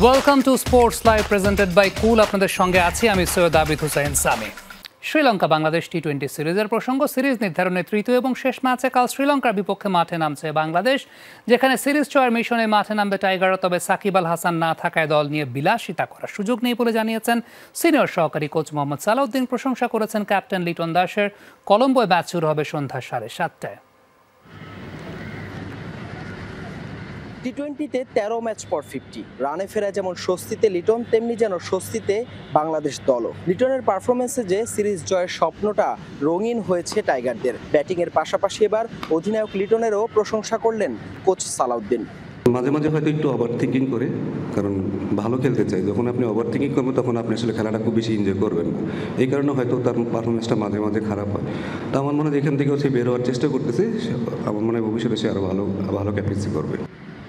Welcome to sports live presented by cool. আপনাদের সঙ্গে আছি আমি সৈয়দ আবিদ হুসাইন সামি। শ্রীলঙ্কা বাংলাদেশ টি-20 সিরিজের প্রসঙ্গ। সিরিজ নির্ধারণের তৃতীয় এবং শেষ ম্যাচে কাল শ্রীলঙ্কার বিপক্ষে মাঠে নামছে বাংলাদেশ, যেখানে সিরিজ জয়ের মিশনে মাঠে নামবে টাইগাররা। তবে সাকিব আল হাসান না থাকায় দল নিয়ে বিলাসিতা করার সুযোগ নেই বলে জানিয়েছেন সিনিয়র সহকারী কোচ মোহাম্মদ সালাউদ্দিন। প্রশংসা করেছেন ক্যাপ্টেন লিটন দাসের। কলম্বোয় ম্যাচ শুরু হবে সন্ধ্যা 7:30টায়। টি-20তে 13 ম্যাচ পর 50 রানে ফেরা যেমন স্বস্তিতে লিটন, তেমনি যেন স্বস্তিতে বাংলাদেশ দলও। লিটনের পারফরমেন্সে যে সিরিজ জয়ের স্বপ্নটা রঙিন হয়েছে টাইগারদের। ব্যাটিংয়ের পাশাপাশি এবার অধিনায়ক লিটনেরও প্রশংসা করলেন কোচ সালাউদ্দিন। মাঝে মাঝে হয়তো একটু ওভার থিঙ্কিং করে, কারণ ভালো খেলতে চাই। যখন আপনি ওভার থিঙ্কিং করবেন তখন আপনি আসলে খেলাটা খুব বেশি এনজয় করবেন না। এই কারণে হয়তো তার পারফরমেন্সটা মাঝে মাঝে খারাপ হয়। তো আমার মনে হয় এখান থেকেও সে বের হওয়ার চেষ্টা করতেছে। আমার মনে হয় ভবিষ্যতে সে আরও ভালো ক্যাপ্টেন্সি করবে।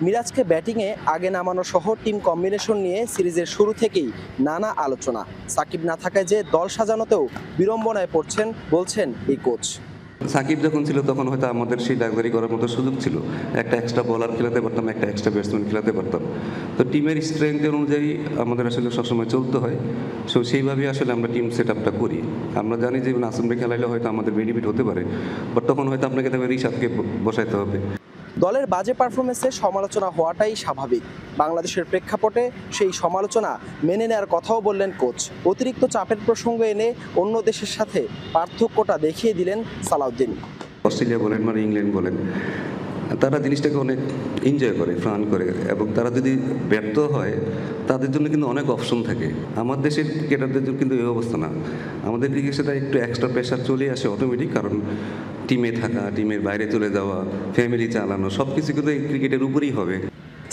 মিরাজকে ব্যাটিংয়ে আগে নামানো সহ টিম কম্বিনেশন নিয়ে সিরিজের শুরু থেকেই নানা আলোচনা। সাকিব না থাকায় যে দল সাজানোতেও বিড়ম্বনায় পড়ছেন বলছেন এই কোচ। সাকিব যখন ছিল তখন হয়তো আমাদের সেই ডাকবারি করার মতো সুযোগ ছিল। একটা এক্সট্রা বলার খেলাতে পারতাম, একটা এক্সট্রা ব্যাটসম্যান খেলাতে পারতাম। তো টিমের স্ট্রেংথের অনুযায়ী আমাদের আসলে সবসময় চলতে হয়। সো সেইভাবেই আসলে আমরা টিম সেট আপটা করি। আমরা জানি যে নাসুমকে খেলাইলে হয়তো আমাদের বেনিফিট হতে পারে, বাট তখন হয়তো আপনাকে তবে রিশাদকে বসাইতে হবে। দলের বাজে পারফরমেন্সে সমালোচনা হওয়াটাই স্বাভাবিক। বাংলাদেশের প্রেক্ষাপটে সেই সমালোচনা মেনে নেওয়ার কথাও বললেন কোচ। অতিরিক্ত চাপের প্রসঙ্গ এনে অন্য দেশের সাথে পার্থক্যটা দেখিয়ে দিলেন সালাউদ্দিন। অস্ট্রেলিয়া বলেন মানে ইংল্যান্ড বলেন, তারা জিনিসটাকে অনেক এনজয় করে, ফান করে, এবং তারা যদি ব্যর্থ হয় তাদের জন্য কিন্তু অনেক অপশন থাকে। আমার দেশের ক্রিকেটারদের জন্য কিন্তু এই অবস্থা না। আমাদের দিকে সেটা একটু এক্সট্রা প্রেশার চলে আসে অটোমেটিক, কারণ টিমে থাকা, টিমের বাইরে চলে যাওয়া, ফ্যামিলি চালানো, সব কিছু কিন্তু এই ক্রিকেটের উপরেই হবে।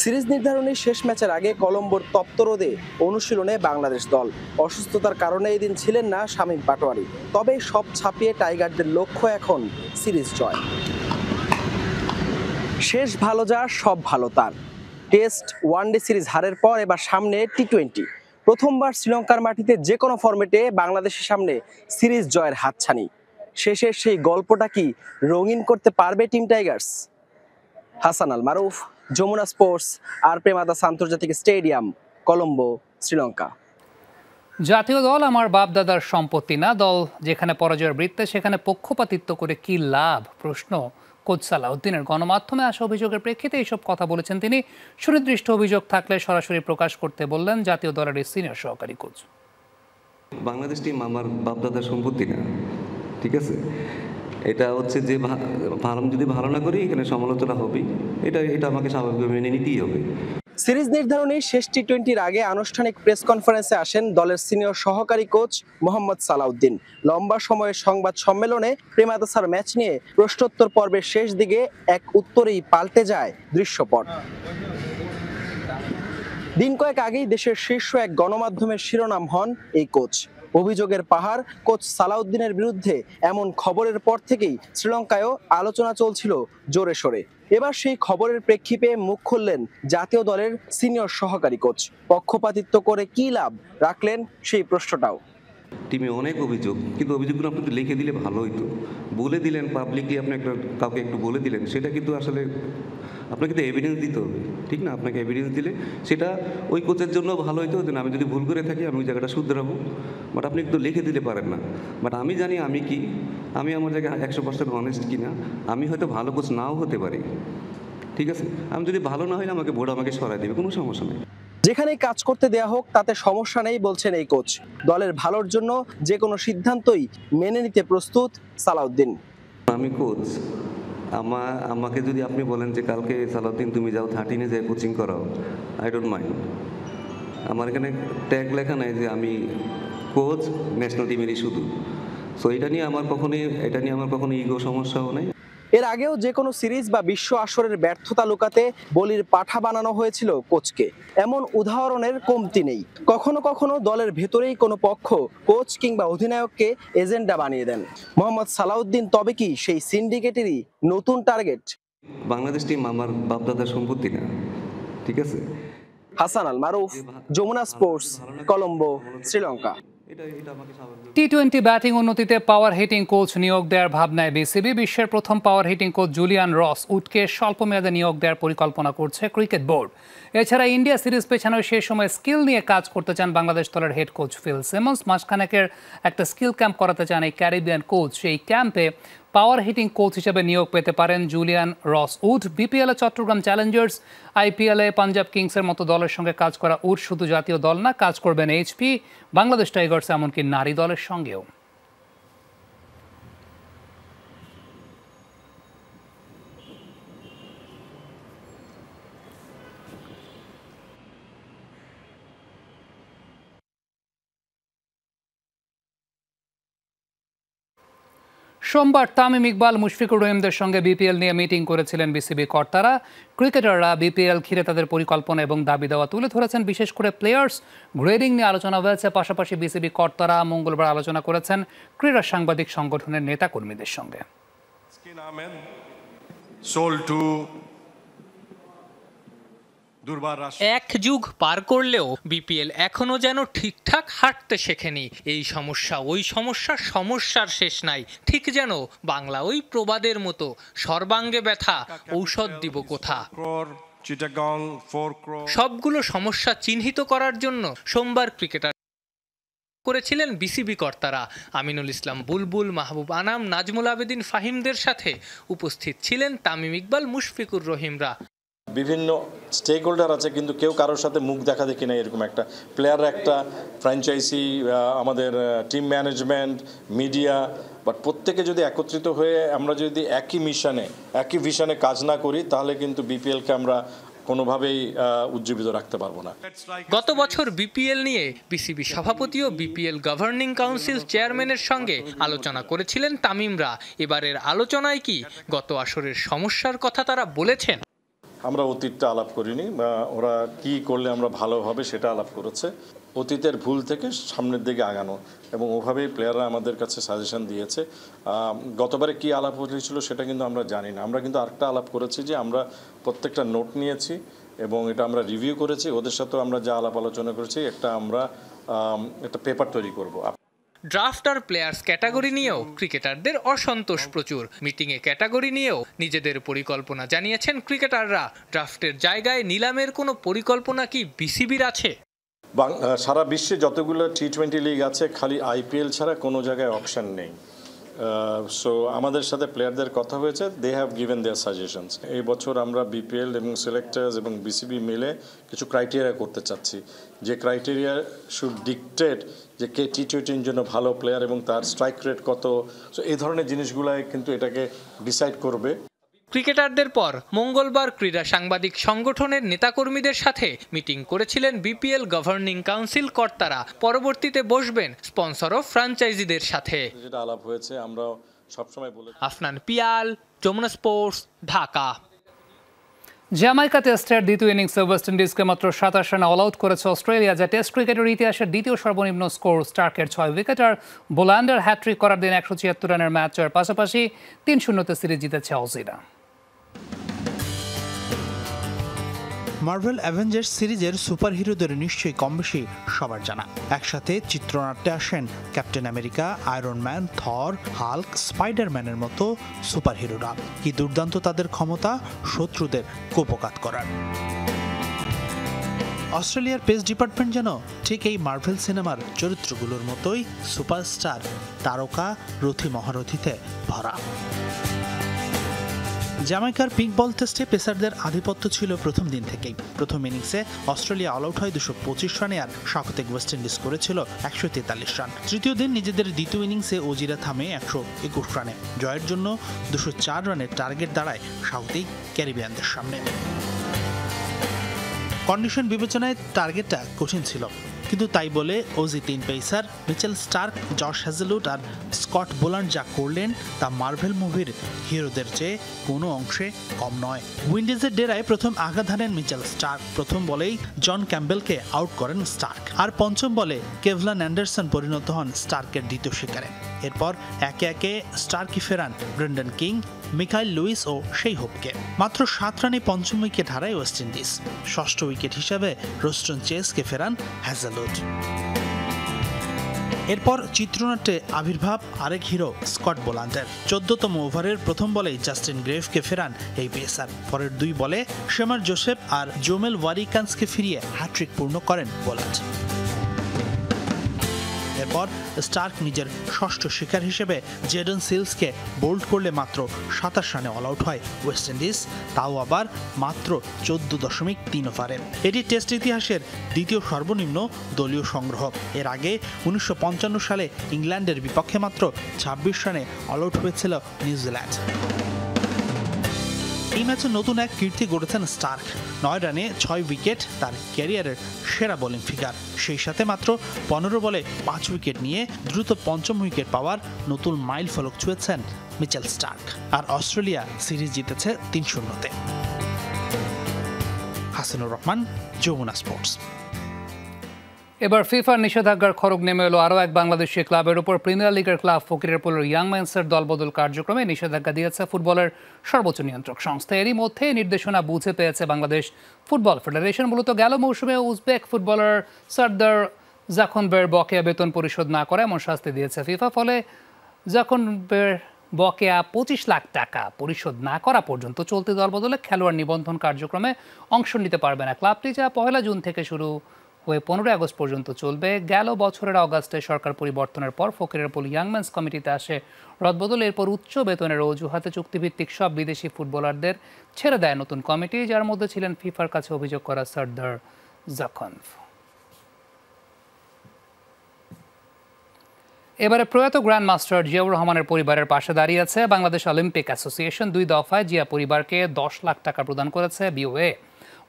সিরিজ নির্ধারণী শেষ ম্যাচের আগে কলম্বোর তপ্ত রোদে অনুশীলনে বাংলাদেশ দল। অসুস্থতার কারণে এদিন ছিলেন না শামীম পাটোয়ারি। তবে সব ছাপিয়ে টাইগারদের লক্ষ্য এখন সিরিজ জয়। শেষ ভালো যার সব ভালো তার। টেস্ট ওয়ানডে সিরিজ হারের পর এবার সামনে টি-20। প্রথমবার শ্রীলঙ্কার মাটিতে যে কোনো ফরম্যাটে বাংলাদেশের সামনে সিরিজ জয়ের হাতছানি। শেষের সেই গল্পটা কি রঙিন করতে পারবে টিম টাইগার্স? হাসান আল মারুফ, যমুনা স্পোর্টস, আর প্রেমাদাস আন্তর্জাতিক স্টেডিয়াম, কলম্বো, শ্রীলঙ্কা। জাতীয় দল আমার বাপ দাদার সম্পত্তি না। দল যেখানে পরাজয়ের বৃত্তে সেখানে পক্ষপাতিত্ব করে কি লাভ? প্রশ্ন কোচ সালাউদ্দিনের। গণমাধ্যমে আসা অভিযোগের প্রেক্ষিতে এইসব কথা বলেছেন তিনি। সুনির্দিষ্ট অভিযোগ থাকলে সরাসরি প্রকাশ করতে বললেন জাতীয় দলের সিনিয়র সহকারী কোচ। বাংলাদেশ টিম আমার বাপদাদার সম্পত্তি না, ঠিক আছে? এটা হচ্ছে যে যদি ভালো না করি এখানে সমালোচনা হবেই। এটা আমাকে স্বাভাবিকভাবে মেনে নিতেই হবে। সিরিজ নির্ধারণী শেষ টি-20-র আগে আনুষ্ঠানিক প্রেস কনফারেন্সে আসেন দলের সিনিয়র সহকারী কোচ মোহাম্মদ সালাউদ্দিন। লম্বা সময়ের সংবাদ সম্মেলনে প্রেমাদাসার ম্যাচ নিয়ে প্রশ্নোত্তর পর্বের শেষ দিকে এক উত্তরেই পাল্টে যায় দৃশ্যপট। দিন কয়েক আগেই দেশের শীর্ষ এক গণমাধ্যমের শিরোনাম হন এই কোচ। অভিযোগের পাহাড় কোচ সালাউদ্দিনের বিরুদ্ধে এমন খবরের পর থেকেই শ্রীলঙ্কায়ও আলোচনা চলছিল জোরে সোরে। এবার সেই খবরের প্রেক্ষিতে মুখ খুললেন জাতীয় দলের সিনিয়র সহকারী কোচ। পক্ষপাতিত্ব করে কি লাভ, রাখলেন সেই প্রশ্নটাও। টিমে অনেক অভিযোগ, কিন্তু অভিযোগগুলো আপনি একটু লিখে দিলে ভালো হইতো। বলে দিলেন পাবলিকলি, আপনি কাউকে একটু বলে দিলেন, সেটা কিন্তু আসলে আপনাকে তো এভিডেন্স দিতে হবে, ঠিক না? আপনাকে এভিডেন্স দিলে সেটা ওই কোচের জন্য ভালো হইতো যে আমি যদি ভুল করে থাকি আমি ওই জায়গাটা শুধরাবো। বাট আপনি একটু লিখে দিতে পারেন না। বাট আমি জানি আমি কি, আমি আমার জায়গায় 100% অনেস্ট কিনা। আমি হয়তো ভালো কোচ নাও হতে পারি, ঠিক আছে? আমি যদি ভালো না হইলে আমাকে বোর্ড আমাকে সরাই দেবে, কোনো সমস্যা নেই। যেখানেই কাজ করতে দেয়া হোক তাতে সমস্যা নেই বলছেন এই কোচ। দলের ভালোর জন্য যে কোনো সিদ্ধান্তই মেনে নিতে প্রস্তুত সালাউদ্দিন। আমি কোচ, আমাকে যদি আপনি বলেন যে কালকে সালাউদ্দিন তুমি যাও 13-এ যাই কোচিং করাও, আই ডোন্ট মাইন্ড। আমার এখানে ট্যাগ লেখা নাই যে আমি কোচ ন্যাশনাল টিমেরই শুধু। সো এটা নিয়ে আমার কখনো ইগো সমস্যাও নেই। এর আগেও যে কোনো সিরিজ বা বিশ্ব আসরের ব্যর্থতা লুকাতে বলির পাঠা বানানো হয়েছিল কোচকে। এমন উদাহরণের কমতি নেই। কখনো কখনো দলের ভেতরেই কোনো পক্ষ কোচ কিংবা অধিনায়ককে এজেন্ডা বানিয়ে দেন। মোহাম্মদ সালাউদ্দিন তবে কি সেই সিন্ডিকেটেরই নতুন টার্গেট? বাংলাদেশ টিম আমার বাপদাদার সম্পত্তি না, ঠিক আছে? হাসান আল মারুফ, যমুনা স্পোর্টস, কলম্বো, শ্রীলঙ্কা। এটা আমাকে স্বাভাবিক টি-20 ব্যাটিং উন্নতিতে পাওয়ার হিটিং কোচ নিয়োগ দেওয়ার ভাবনায় বিসিবি। বিশ্বের প্রথম পাওয়ার হিটিং কোচ জুলিয়ান রস উডকে স্বল্প মেয়াদে নিয়োগ দেওয়ার পরিকল্পনা করছে ক্রিকেট বোর্ড। এছাড়া ইন্ডিয়া সিরিজ পেছানোর সেই সময় স্কিল নিয়ে কাজ করতে চান বাংলাদেশ দলের হেড কোচ ফিল সিমন্স। মাসখানেকের একটা স্কিল ক্যাম্প করাতে চান এই ক্যারিবিয়ান কোচ। সেই ক্যাম্পে পাওয়ার হিটিং কোচ হিসেবে নিয়োগ পেতে পারেন জুলিয়ান রস উড। বিপিএলে চট্টগ্রাম চ্যালেঞ্জার্স, আইপিএলে পাঞ্জাব কিংসের মতো দলের সঙ্গে কাজ করা উড শুধু জাতীয় দল না, কাজ করবেন এইচপি, বাংলাদেশ টাইগার্স, এমনকি নারী দলের সঙ্গেও। সোমবার তামিম ইকবাল, মুশফিকুর রহিমদের সঙ্গে বিপিএল নিয়ে মিটিং করেছিলেন বিসিবি কর্তারা। ক্রিকেটাররা বিপিএল ঘিরে তাদের পরিকল্পনা এবং দাবি দেওয়া তুলে ধরেছেন। বিশেষ করে প্লেয়ার্স গ্রেডিং নিয়ে আলোচনা হয়েছে। পাশাপাশি বিসিবি কর্তারা মঙ্গলবার আলোচনা করেছেন ক্রীড়া সাংবাদিক সংগঠনের নেতাকর্মীদের সঙ্গে। এক যুগ পার করলেও বিপিএল এখনো যেন ঠিকঠাক হাঁটতে শেখেনি। এই সমস্যা ওই সমস্যা, সমস্যার শেষ নাই। ঠিক যেন বাংলা ওই প্রবাদের মতো, সর্বাঙ্গে ব্যথা ঔষধ দিব কোথা। সবগুলো সমস্যা চিহ্নিত করার জন্য সোমবার ক্রিকেটার করেছিলেন বিসিবি কর্তারা। আমিনুল ইসলাম বুলবুল, মাহবুব আনাম, নাজমুল আবেদিন ফাহিমদের সাথে উপস্থিত ছিলেন তামিম ইকবাল, মুশফিকুর রহিমরা। বিভিন্ন স্টেক হোল্ডার আছে, কিন্তু কেউ কারোর সাথে মুখ দেখা দেখি না। এরকম একটা প্লেয়াররা, একটা ফ্র্যাঞ্চাইজি, আমাদের টিম ম্যানেজমেন্ট, মিডিয়া, বাট প্রত্যেকে যদি একত্রিত হয়ে আমরা যদি একই মিশনে, একই ভিশনে কাজ না করি, তাহলে কিন্তু বিপিএলকে আমরা কোনোভাবেই উজ্জীবিত রাখতে পারবো না। গত বছর বিপিএল নিয়ে বিসিবি সভাপতি ও বিপিএল গভর্নিং কাউন্সিল চেয়ারম্যানের সঙ্গে আলোচনা করেছিলেন তামিমরা। এবারের আলোচনায় কি গত আসরের সমস্যার কথা তারা বলেছেন? আমরা অতীতটা আলাপ করিনি, ওরা কি করলে আমরা ভালো হবে সেটা আলাপ করেছে। অতীতের ভুল থেকে সামনের দিকে আগানো, এবং ওভাবেই প্লেয়াররা আমাদের কাছে সাজেশন দিয়েছে। গতবারে কি আলাপ হয়েছিল সেটা কিন্তু আমরা জানি না। আমরা কিন্তু আরেকটা আলাপ করেছি যে আমরা প্রত্যেকটা নোট নিয়েছি এবং এটা আমরা রিভিউ করেছি। ওদের সাথেও আমরা যা আলাপ আলোচনা করেছি, আমরা একটা পেপার তৈরি করব। ড্রাফট আর প্লেয়ার্স ক্যাটাগরি নিয়েও ক্রিকেটারদের অসন্তোষ প্রচুর। মিটিংয়ে ক্যাটাগরি নিয়েও নিজেদের পরিকল্পনা জানিয়েছেন ক্রিকেটাররা। ড্রাফটের জায়গায় নিলামের কোনো পরিকল্পনা কি বিসিবির আছে? সারা বিশ্বে যতগুলো টি-20 লিগ আছে, খালি আইপিএল ছাড়া কোনো জায়গায় অপশন নেই। সো আমাদের সাথে প্লেয়ারদের কথা হয়েছে, they have given their suggestions. এই বছর আমরা বিপিএল এবং সিলেক্টার্স এবং বিসিবি মিলে কিছু ক্রাইটেরিয়া করতে চাচ্ছি, যে ক্রাইটেরিয়া শুড ডিকটেট যে কে টি-20-র জন্য ভালো প্লেয়ার এবং তার স্ট্রাইক রেট কত। সো এই ধরনের জিনিসগুলাই কিন্তু এটাকে ডিসাইড করবে। ক্রিকেটারদের পর মঙ্গলবার ক্রীড়া সাংবাদিক সংগঠনের নেতাকর্মীদের সাথে মিটিং করেছিলেন বিপিএল গভর্নিং কাউন্সিল কর্তারা। পরবর্তীতে বসবেন স্পন্সর ও ফ্র্যাঞ্চাইজিদের সাথে। যেটা আলাপ হয়েছে আমরা সবসময় বলে। আফনান পিয়াল, যমুনা স্পোর্টস, ঢাকা। জ্যামাইকা টেস্টের দ্বিতীয় ইনিংসে ওয়েস্ট ইন্ডিজকে মাত্র 27 রানে অল আউট করেছে অস্ট্রেলিয়া, যা টেস্ট ক্রিকেটের ইতিহাসের দ্বিতীয় সর্বনিম্ন স্কোর। স্টার্কের 6 উইকেট আর বোল্যান্ডার হ্যাট্রিক করার দিন 176 রানের ম্যাচ জয়ের পাশাপাশি 3-0 সিরিজ জিতেছে অজিরা। মার্ভেল অ্যাভেঞ্জার্স সিরিজের সুপারহিরোদের নিশ্চয়ই কম বেশি সবার জানা। একসাথে চিত্রনাট্যে আসেন ক্যাপ্টেন আমেরিকা, আয়রন ম্যান, থর, হাল্ক, স্পাইডারম্যানের মতো সুপারহিরোরা। কি দুর্দান্ত তাদের ক্ষমতা শত্রুদের কুপঘাত করার। অস্ট্রেলিয়ার পেস ডিপার্টমেন্ট যেন ঠিক এই মার্ভেল সিনেমার চরিত্রগুলোর মতোই সুপারস্টার, তারকা, রথী মহারথীতে ভরা। জ্যামাইকার পিঙ্ক বল টেস্টে পেসারদের আধিপত্য ছিল প্রথম দিন থেকেই। প্রথম ইনিংসে অস্ট্রেলিয়া অল আউট হয় 225 রানে, আর স্বাগতিক ওয়েস্ট ইন্ডিজ করেছিল 143 রান। তৃতীয় দিন নিজেদের দ্বিতীয় ইনিংসে অজিরা থামে 121 রানে। জয়ের জন্য 204 রানের টার্গেট দাঁড়ায় স্বাগতিক ক্যারিবিয়ানদের সামনে। কন্ডিশন বিবেচনায় টার্গেটটা কঠিন ছিল, কিন্তু তাই বলে Aussie 3 pacer Mitchell Starc, Josh Hazlewood আর স্কট বোলান্ড যা করলেন তা মার্ভেল মুভির হিরোদের চেয়ে কোনো অংশে কম নয়। উইন্ডিজের ডেরায় প্রথম আঘাত হানেন মিচেল স্টার্ক। প্রথম বলেই জন ক্যাম্বেলকে আউট করেন স্টার্ক, আর পঞ্চম বলে কেভলান অ্যান্ডারসন পরিণত হন স্টার্কের দ্বিতীয় শিকারে। এরপর একে একে স্টার্কই ফেরান ব্রেন্ডন কিং, মিখাইল লুইস ও সেই হোপকে। মাত্র 7 রানে পঞ্চম উইকেট হারায় ওয়েস্ট ইন্ডিজ। ষষ্ঠ উইকেট হিসাবে রোস্টন চেসকে ফেরান হ্যাজেলউড। এরপর চিত্রনাট্যে আবির্ভাব আরেক হিরো স্কট বোলান্ডের। 14তম ওভারের প্রথম বলেই জাস্টিন গ্রেভকে ফেরান এই পেসার। পরের 2 বলে শেমার জোসেফ আর জোমেল ওয়ারিকান্সকে ফিরিয়ে হ্যাট্রিক পূর্ণ করেন বোলান্ড। এরপর স্টার্ক নিজের ষষ্ঠ শিকার হিসেবে জেডন সিলসকে বোল্ড করলে মাত্র 27 রানে অল আউট হয় ওয়েস্ট ইন্ডিজ, তাও আবার মাত্র 14.3 ওভারে। এটি টেস্ট ইতিহাসের দ্বিতীয় সর্বনিম্ন দলীয় সংগ্রহ। এর আগে 1955 সালে ইংল্যান্ডের বিপক্ষে মাত্র 26 রানে অল আউট হয়েছিল নিউজিল্যান্ড। এই ম্যাচে নতুন এক কীর্তি গড়েছেন স্টার্ক। 9 রানে 6 উইকেট তার ক্যারিয়ারের সেরা বোলিং ফিগার। সেই সাথে মাত্র 15 বলে 5 উইকেট নিয়ে দ্রুত 5ম উইকেট পাওয়ার নতুন মাইল ফলক ছুঁয়েছেন মিচেল স্টার্ক। আর অস্ট্রেলিয়া সিরিজ জিতেছে 3-0-তে। হাসিনুর রহমান, যমুনা স্পোর্টস। এবার ফিফার নিষেধাজ্ঞার খড়গ নেমে এলো আরও এক বাংলাদেশি ক্লাবের উপর। প্রিমিয়ার লিগের ক্লাব ফকিরেরপুলের ইয়াং ম্যানসের দলবদল কার্যক্রমে নিষেধাজ্ঞা দিয়েছে ফুটবলের সর্বোচ্চ নিয়ন্ত্রক সংস্থা। এরই মধ্যে নির্দেশনা বুঝে পেয়েছে বাংলাদেশ ফুটবল ফেডারেশন। মূলত গেল মৌসুমে উজবেক ফুটবলার সর্দার জাখনবের বকেয়া বেতন পরিশোধ না করে এমন শাস্তি দিয়েছে ফিফা। ফলে জাখনবের বকেয়া 25 লাখ টাকা পরিশোধ না করা পর্যন্ত চলতি দলবদলে খেলোয়াড় নিবন্ধন কার্যক্রমে অংশ নিতে পারবে না ক্লাবটি, যা 1 জুন থেকে শুরু হয়ে 15 আগস্ট পর্যন্ত চলবে। গেল বছরের অগাস্টে সরকার পরিবর্তনের পর ফকিরেরপুল ইয়াং ম্যানস কমিটিতে আসে রদবদল। এরপর উচ্চ বেতনের অজুহাতে চুক্তিভিত্তিক সব বিদেশি ফুটবলারদের ছেড়ে দেয় নতুন কমিটি, যার মধ্যে ছিলেন ফিফার কাছে অভিযোগ করা সর্দার জাখনভ। এবারে প্রয়াত গ্র্যান্ড মাস্টার জিয়াউর রহমানের পরিবারের পাশে দাঁড়িয়েছে বাংলাদেশ অলিম্পিক অ্যাসোসিয়েশন। 2 দফায় জিয়া পরিবারকে 10 লাখ টাকা প্রদান করেছে বিওএ।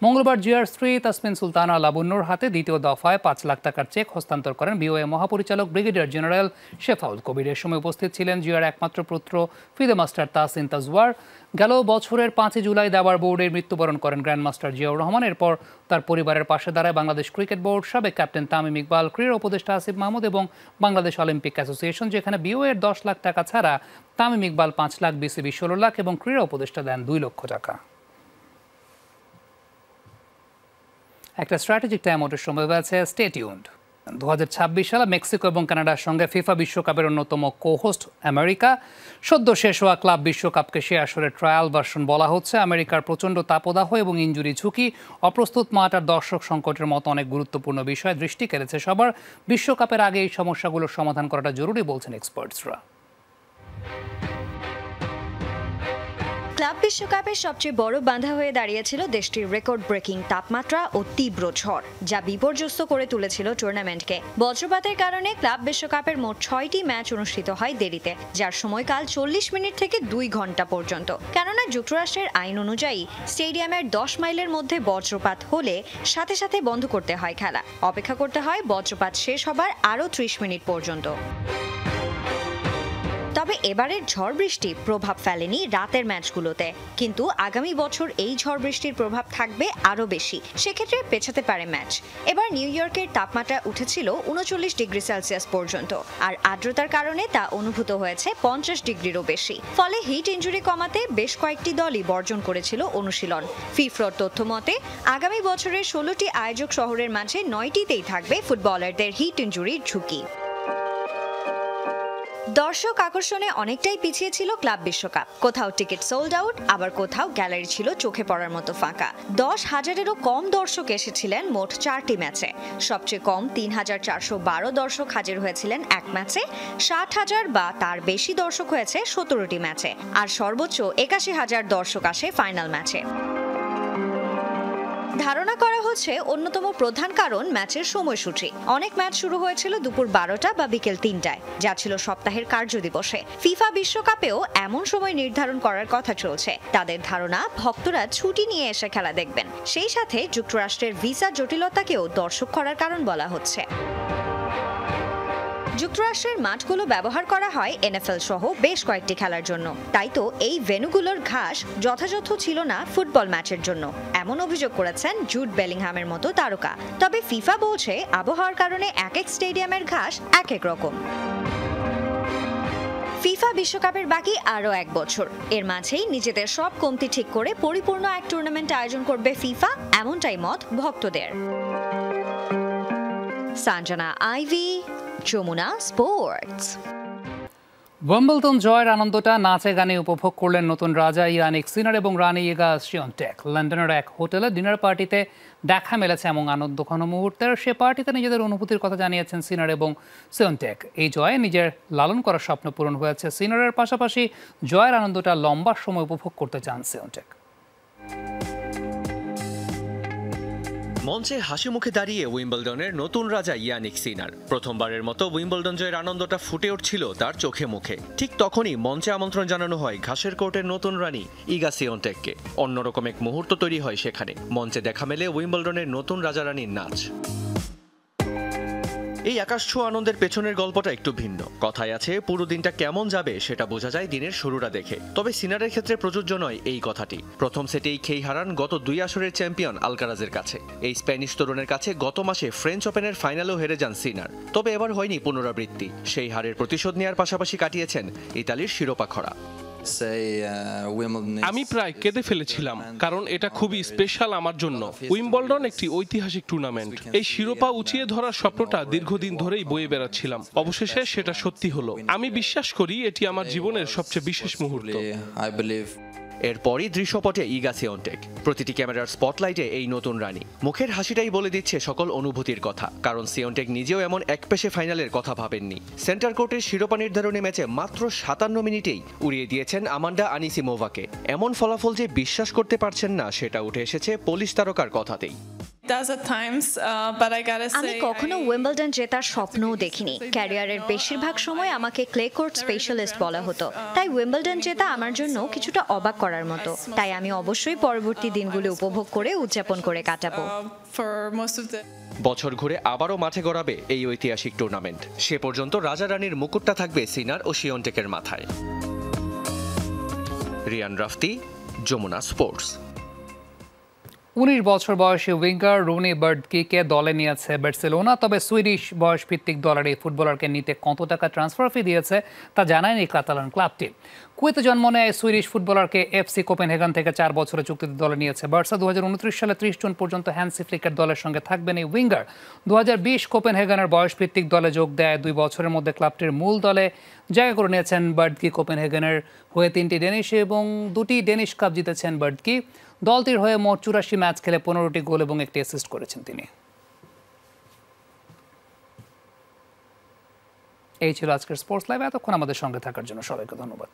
মঙ্গলবার জিয়ার স্ত্রী তাসমিন সুলতানা লাবণ্যর হাতে দ্বিতীয় দফায় 5 লাখ টাকার চেক হস্তান্তর করেন বিওএ মহাপরিচালক ব্রিগেডিয়ার জেনারেল শেফাউল কবির। এর সময় উপস্থিত ছিলেন জিয়ার একমাত্র পুত্র ফিদে মাস্টার তাসিন তাজওয়ার। গেল বছরের 5 জুলাই দাবার বোর্ডে মৃত্যুবরণ করেন গ্র্যান্ড মাস্টার জিয়াউর রহমান। এরপর তার পরিবারের পাশে দাঁড়ায় বাংলাদেশ ক্রিকেট বোর্ড, সাবেক ক্যাপ্টেন তামিম ইকবাল, ক্রীড়া উপদেষ্টা আসিফ মাহমুদ এবং বাংলাদেশ অলিম্পিক অ্যাসোসিয়েশন, যেখানে বিওএ এর 10 লাখ টাকা ছাড়া তামিম ইকবাল 5 লাখ, বিসিবি 16 লাখ এবং ক্রীড়া উপদেষ্টা দেন 2 লক্ষ টাকা। একটা স্ট্র্যাটেজিক টাইম আউটের সময় হয়েছে, স্টে টিউনড। 2026 সালে মেক্সিকো এবং কানাডার সঙ্গে ফিফা বিশ্বকাপের অন্যতম কো-হোস্ট আমেরিকা। সদ্য শেষ হওয়া ক্লাব বিশ্বকাপকে সে আসলে ট্রায়াল ভার্সন বলা হচ্ছে। আমেরিকার প্রচণ্ড তাপদাহ এবং ইনজুরি ঝুঁকি, অপ্রস্তুত মাঠ আর দর্শক সংকটের মতো অনেক গুরুত্বপূর্ণ বিষয়ে দৃষ্টি কেড়েছে সবার। বিশ্বকাপের আগে এই সমস্যাগুলোর সমাধান করাটা জরুরি বলছেন এক্সপার্টসরা। ক্লাব বিশ্বকাপের সবচেয়ে বড় বাধা হয়ে দাঁড়িয়েছিল দেশটির রেকর্ড ব্রেকিং তাপমাত্রা ও তীব্র ঝড়, যা বিপর্যস্ত করে তুলেছিল টুর্নামেন্টকে। বজ্রপাতের কারণে ক্লাব বিশ্বকাপের মোট 6টি ম্যাচ অনুষ্ঠিত হয় দেরিতে, যার সময়কাল 40 মিনিট থেকে 2 ঘন্টা পর্যন্ত। কেননা যুক্তরাষ্ট্রের আইন অনুযায়ী স্টেডিয়ামের 10 মাইলের মধ্যে বজ্রপাত হলে সাথে সাথে বন্ধ করতে হয় খেলা। অপেক্ষা করতে হয় বজ্রপাত শেষ হবার আরও 30 মিনিট পর্যন্ত। তবে এবারের ঝড় বৃষ্টি প্রভাব ফেলেনি রাতের ম্যাচগুলোতে, কিন্তু আগামী বছর এই ঝড় বৃষ্টির প্রভাব থাকবে আরও বেশি। সেক্ষেত্রে পেছাতে পারে ম্যাচ। এবার নিউ ইয়র্কের তাপমাত্রা উঠেছিল 39 ডিগ্রি সেলসিয়াস পর্যন্ত, আর আর্দ্রতার কারণে তা অনুভূত হয়েছে 50 ডিগ্রিরও বেশি। ফলে হিট ইনজুরি কমাতে বেশ কয়েকটি দলই বর্জন করেছিল অনুশীলন। ফিফার তথ্য মতে আগামী বছরের 16টি আয়োজক শহরের মাঝে 9টিতেই থাকবে ফুটবলারদের হিট ইনজুরির ঝুঁকি। দর্শক আকর্ষণে অনেকটাই পিছিয়ে ছিল ক্লাব বিশ্বকাপ। কোথাও টিকিট সোল্ড আউট, আবার কোথাও গ্যালারি ছিল চোখে পড়ার মতো ফাঁকা। 10,000-এরও কম দর্শক এসেছিলেন মোট 4টি ম্যাচে। সবচেয়ে কম 3,412 দর্শক হাজির হয়েছিলেন এক ম্যাচে। 60,000 বা তার বেশি দর্শক হয়েছে 17টি ম্যাচে, আর সর্বোচ্চ 81,000 দর্শক আসে ফাইনাল ম্যাচে। ধারণা করা হচ্ছে অন্যতম প্রধান কারণ ম্যাচের সময়সূচি। অনেক ম্যাচ শুরু হয়েছিল দুপুর 12টা বা বিকেল 3টায়, যা ছিল সপ্তাহের কার্যদিবসে। ফিফা বিশ্বকাপেও এমন সময় নির্ধারণ করার কথা চলছে। তাদের ধারণা ভক্তরা ছুটি নিয়ে এসে খেলা দেখবেন। সেই সাথে যুক্তরাষ্ট্রের ভিসা জটিলতাকেও দর্শক করার কারণ বলা হচ্ছে। যুক্তরাষ্ট্রের মাঠগুলো ব্যবহার করা হয় এনএফএল সহ বেশ কয়েকটি খেলার জন্য, তাই তো এই ভেন্যুগুলোর ঘাস যথাযথ ছিল না ফুটবল ম্যাচের জন্য, এমন অভিযোগ করেছেন জুড বেলিংহামের মতো তারকা। তবে ফিফা বলছে আবহাওয়ার কারণে এক এক স্টেডিয়ামের ঘাস এক এক রকম। ফিফা বিশ্বকাপের বাকি আরও 1 বছর। এর মাঝেই নিজেদের সব কমতি ঠিক করে পরিপূর্ণ এক টুর্নামেন্ট আয়োজন করবে ফিফা, এমনটাই মত ভক্তদের। সানজানা আইভি, যমুনা স্পোর্টস। উইম্বলডন জয়ের আনন্দটা নাচে গানে উপভোগ করলেন নতুন রাজা ইয়ানিক সিনার এবং রানী ইগা স্বিওনটেক। লন্ডনের এক হোটেলে ডিনার পার্টিতে দেখা মেলেছে এমন আনন্দঘন মুহূর্তের। সে পার্টিতে নিজেদের অনুভূতির কথা জানিয়েছেন সিনার এবং স্বিওনটেক। এই জয়ে নিজের লালন করার স্বপ্ন পূরণ হয়েছে সিনারের, পাশাপাশি জয়ের আনন্দটা লম্বা সময় উপভোগ করতে চান স্বিওনটেক। মঞ্চে হাসি মুখে দাঁড়িয়ে উইম্বলডনের নতুন রাজা ইয়ানিক সিনার। প্রথমবারের মতো উইম্বলডন জয়ের আনন্দটা ফুটে উঠছিল তার চোখে মুখে। ঠিক তখনই মঞ্চে আমন্ত্রণ জানানো হয় ঘাসের কোর্টের নতুন রানী ইগা স্বিওনটেককে। অন্যরকম এক মুহূর্ত তৈরি হয় সেখানে। মঞ্চে দেখা মেলে উইম্বলডনের নতুন রাজা রানীর নাচ। এই আকাশছোঁয়া আনন্দের পেছনের গল্পটা একটু ভিন্ন। কথায় আছে, পুরো দিনটা কেমন যাবে সেটা বোঝা যায় দিনের শুরুটা দেখে। তবে সিনারের ক্ষেত্রে প্রযোজ্য নয় এই কথাটি। প্রথম সেটেই খেই হারান গত 2 আসরের চ্যাম্পিয়ন আলকারাজের কাছে। এই স্প্যানিশ তরুণের কাছে গত মাসে ফ্রেঞ্চ ওপেনের ফাইনালেও হেরে যান সিনার। তবে এবার হয়নি পুনরাবৃত্তি। সেই হারের প্রতিশোধ নেওয়ার পাশাপাশি কাটিয়েছেন ইতালির শিরোপা খরা। আমি প্রায় কেঁদে ফেলেছিলাম, কারণ এটা খুবই স্পেশাল আমার জন্য। উইম্বলডন একটি ঐতিহাসিক টুর্নামেন্ট। এই শিরোপা উঁচিয়ে ধরার স্বপ্নটা দীর্ঘদিন ধরেই বয়ে বেড়াচ্ছিলাম। অবশেষে সেটা সত্যি হলো। আমি বিশ্বাস করি এটি আমার জীবনের সবচেয়ে বিশেষ মুহূর্ত। এরপরই দৃশ্যপটে ইগা স্বিওনটেক। প্রতিটি ক্যামেরার স্পটলাইটে এই নতুন রানী। মুখের হাসিটাই বলে দিচ্ছে সকল অনুভূতির কথা, কারণ স্বিওনটেক নিজেও এমন একপেশে ফাইনালের কথা ভাবেননি। সেন্টার কোর্টের শিরোপা নির্ধারণী ম্যাচে মাত্র 57 মিনিটেই উড়িয়ে দিয়েছেন আমান্ডা আনিসিমোভাকে। এমন ফলাফল যে বিশ্বাস করতে পারছেন না সেটা উঠে এসেছে পোলিশ তারকার কথাতেই। আমি কখনো উইম্বলডন জেতার স্বপ্নও দেখিনি। ক্যারিয়ারের বেশিরভাগ সময় আমাকে ক্লে কোর্ট স্পেশালিস্ট বলা হতো, তাই উইম্বলডন জেতা আমার জন্য কিছুটা অবাক করার মতো। তাই আমি অবশ্যই পরবর্তী দিনগুলো উপভোগ করে উদযাপন করে কাটাবো। বছর ঘুরে আবারও মাঠে গড়াবে এই ঐতিহাসিক টুর্নামেন্ট। সে পর্যন্ত রাজা রানীর মুকুটটা থাকবে সিনার ও স্বিওনটেকের মাথায়। রিয়ান রাফতি, যমুনা স্পোর্টস। 19 বছর বয়সী উইঙ্গার রুনি বার্ডকিকে দলে নিয়েছে বার্সেলোনা। তবে সুইডিশ বয়সভিত্তিক দলের এই ফুটবলারকে নিতে কত টাকা ট্রান্সফার ফি দিয়েছে তা জানায়নি কাতালান ক্লাবটি। কুয়েতে জন্ম নেয় সুইডিশ ফুটবলারকে এফসি কোপেনহেগেন থেকে 4 বছরের চুক্তিতে দলে নিয়েছে বার্সা। 2029 সালে 30 জুন পর্যন্ত হ্যান্সি ফ্লিকের দলের সঙ্গে থাকবেন এই উইঙ্গার। 2020 কোপেনহেগেনের বয়সভিত্তিক দলে যোগ দেয়। 2 বছরের মধ্যে ক্লাবটির মূল দলে জায়গা করে নিয়েছেন বার্ডকি। কোপেনহেগেনের হয়ে 3টি ডেনিশ এবং 2টি ডেনিশ কাপ জিতেছেন বার্ডকি। দলটির হয়ে মোট 84 ম্যাচ খেলে 15টি গোল এবং 1টি অ্যাসিস্ট করেছেন তিনি। এই ছিল আজকের স্পোর্টস লাইভ। এতক্ষণ আমাদের সঙ্গে থাকার জন্য সবাইকে ধন্যবাদ।